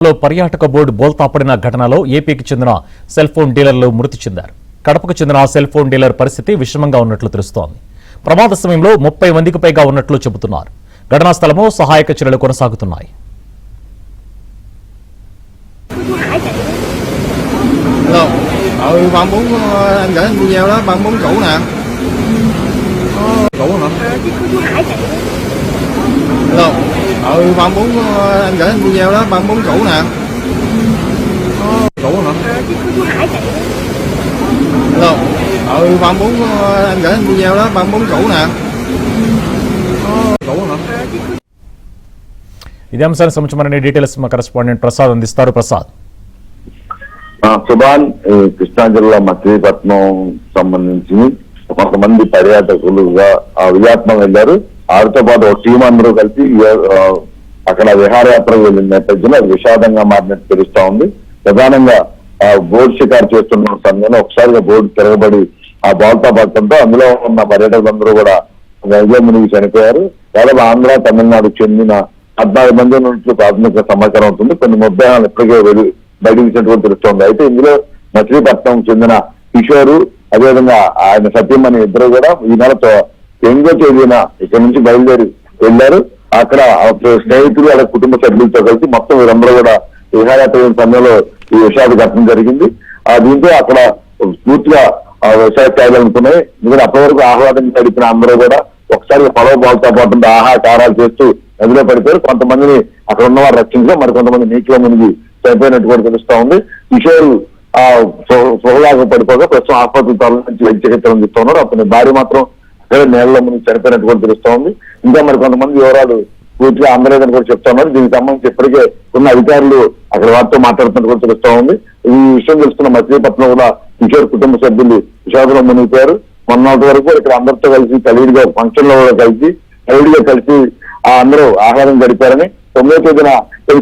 పర్యాటక బోర్డు బోల్తాపడిన ఘటనలో ఏపీకి చెందిన సెల్ ఫోన్ డీలర్లు మృతి చెందారు. కడపకు చెందిన సెల్ ఫోన్ డీలర్ పరిస్థితి విషమంగా ఉన్నట్లు తెలుస్తోంది. ప్రమాద సమయంలో 30 మందికి పైగా ఉన్నట్లు చెబుతున్నారు. ఘటనా స్థలంలో సహాయక చర్యలు కొనసాగుతున్నాయి. Bạn muốn anh gửi anh video đó, bạn muốn cũ nè. Cũ hả? Chứ có chú Hải chạy. Hello. Bạn muốn anh gửi anh video đó, bạn muốn cũ nè. Cũ hả? Chứ có chú Hải chạy. Hello. Bạn muốn anh gửi anh video đó, bạn muốn cũ nè. Cũ hả? ఇదే అంశానికి సంబంధించిన details మా correspondent Prasad అందిస్తారు. ప్రసాద్, సుభాన్ కృష్ణా జిల్లా మచిలీపట్నం సంబంధించి కొంతమంది పర్యాటకులుగా వియాత్నం వెళ్లారు. వారితో పాటు ఒక టీం అందరూ కలిసి అక్కడ విహారయాత్ర వెళ్లిన నేపథ్యంలో అది విషాదంగా మారినట్టు తెలుస్తా ఉంది. ప్రధానంగా బోర్డు షికారు చేస్తున్న సమయంలో ఒకసారిగా బోర్డు తిరగబడి ఆ బాల్తా పడటంతో అందులో ఉన్న పర్యాటకులందరూ కూడా నదిలో మునిగి చనిపోయారు. దాదాపు ఆంధ్ర తమిళనాడుకు చెందిన 14 మంది ఉన్నట్లు ప్రాథమిక సమాచారం అవుతుంది. కొన్ని మృతదేహాలు ఇప్పటికే బయటకు ఇచ్చినట్టు తెలుస్తోంది. అయితే ఇందులో మచిలీపట్నం చెందిన కిషోరు, అదేవిధంగా ఆయన సత్యమని ఇద్దరు కూడా ఈ నెల 8వ తేదీన ఇక్కడ నుంచి బయలుదేరి వెళ్లారు. అక్కడ స్నేహితులు అలా కుటుంబ సభ్యులతో కలిసి మొత్తం వీరందరూ కూడా విహారయాత్ర సమయంలో ఈ విషాద ఘటన జరిగింది. దీంతో అక్కడ పూర్తిగా విషాద ఛాయలు అనుకున్నాయి. ఎందుకంటే అప్పటి వరకు ఆహ్లాదం గడిపిన అందరూ కూడా ఒకసారి పొడవ బాల్తో పాటు ఆహాకారాలు చేస్తూ నదిలో పడిపోయారు. కొంతమందిని అక్కడ ఉన్నవారు రక్షించగా మరి కొంతమంది నీటిలో మునిగి చనిపోయినట్టు కూడా తెలుస్తా ఉంది. కిషోర్ సోహలాగా పడిపోగా ప్రస్తుతం ఆసుపత్రి నుంచి వైద్య చికిత్స అందిస్తున్నారు. అతని భార్య మాత్రం అక్కడ నేలలో మునిగి చనిపోయినట్టు కూడా తెలుస్తా ఉంది. ఇంకా మరి కొంతమంది వివరాలు పూర్తిగా అందలేదని కూడా చెప్తా ఉన్నారు. దీనికి సంబంధించి ఇప్పటికే ఉన్న అధికారులు అక్కడ వారితో మాట్లాడుతున్నట్టు కూడా తెలుస్తా ఉంది. ఈ విషయం తెలుసుకున్న మచిలీపట్నం కూడా కిషోర్ కుటుంబ సభ్యులు విషాదంలో మునిగిపోయారు. మొన్నటి వరకు ఇక్కడ అందరితో కలిసి కలివిడిగా ఫంక్షన్ లో కూడా కలిసి అందరూ ఆహ్లాదం గడిపారని 9వ తేదీన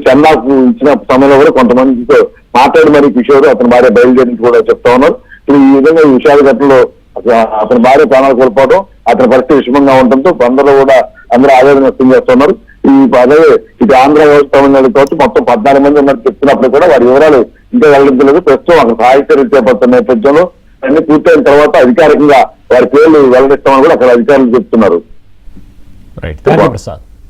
చెన్నాకు ఇచ్చిన సమయంలో కూడా కొంతమందితో మాట్లాడి మరి కిషోర్ అతని భార్య బయలుదేరినట్టు కూడా చెప్తా ఉన్నారు. ఈ విధంగా ఈ విషాద ఘటనలో అతని భార్య ప్రాణాలు కోల్పోవడం, అతని పరిస్థితి విషమంగా ఉండటంతో అందరూ ఆవేదన వ్యక్తం చేస్తున్నారు. అదే ఇటు ఆంధ్ర వ్యవస్థ తమిళనాడు కావచ్చు మొత్తం 14 మంది ఉన్నట్టు చెప్తున్నప్పుడు కూడా వారి వివరాలు ఇంకా వెల్లడించలేదు. ప్రస్తుతం అక్కడ సహాయ చర్యలు చేపడుతున్న నేపథ్యంలో అన్ని పూర్తయిన తర్వాత అధికారికంగా వారి పేర్లు వెల్లడిస్తామని కూడా అక్కడ అధికారులు చెప్తున్నారు. Right, thank you Prasad.